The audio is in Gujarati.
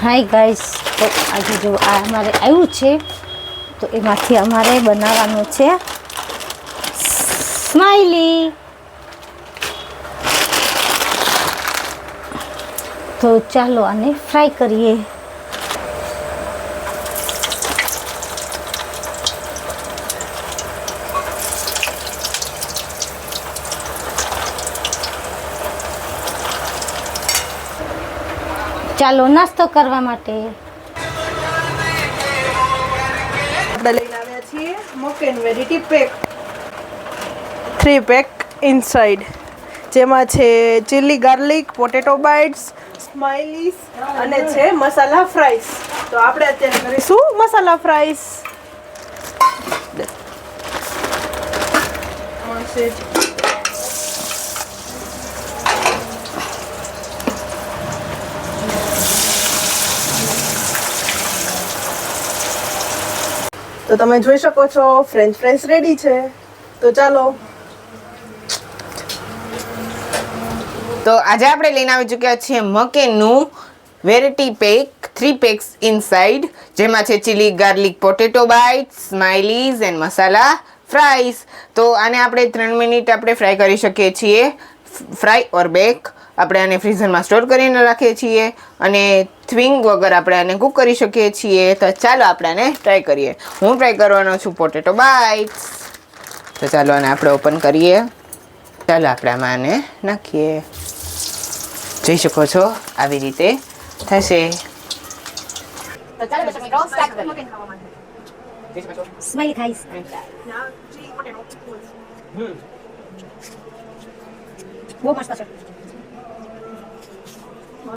હાય ગાઈસ, તો આજે જો આ અમારે આવ્યું છે તો એમાંથી અમારે બનાવવાનું છે સ્માઈલી. તો ચાલો આને ફ્રાય કરીએ. ચાલો નાસ્તો કરવા માટે આપણે લઈને આવ્યા છીએ મકેન વેરાયટી પેક 3 પેક ઇનસાઇડ, જેમાં છે ચીલી ગાર્લિક, પોટેટો બાઇટ્સ, સ્માઇલીસ અને છે મસાલા ફ્રાઈસ. તો આપણે અત્યારે કરીશું મસાલા ફ્રાઈસ. તો તમે જોઈ શકો છો ફ્રેન્ચ ફ્રાઈસ રેડી છે. તો ચાલો. તો આજે આપણે લઈને આવી ચૂક્યા છીએ મકેનનું વેરાયટી પેક 3 પેક્સ ઇનસાઇડ, જેમાં છે chilli garlic potato bites, smileys and masala fries. તો આને આપણે 3 મિનિટ આપણે ફ્રાય કરી શકીએ છીએ, ફ્રાય ઓર બેક. આપણે આને ફ્રીઝરમાં સ્ટોર કરીને રાખીએ છીએ અને થ્વિંગ વગર આપણે આને કૂક કરી શકીએ છીએ. તો ચાલો આપણે આને ટ્રાય કરીએ. હું ટ્રાય કરવાનો છું પોટેટો બાઇટ્સ. તો ચાલો આને આપણે ઓપન કરીએ. ચાલો આપણે આમાં આને નાખીએ. જોઈ શકો છો આવી રીતે થશે. તો ચાલો દર્શક મિત્રો સ્ટાર્ટ કરીએ. સ્માઈલી ખાઈશ. બહુ મસ્ત છે.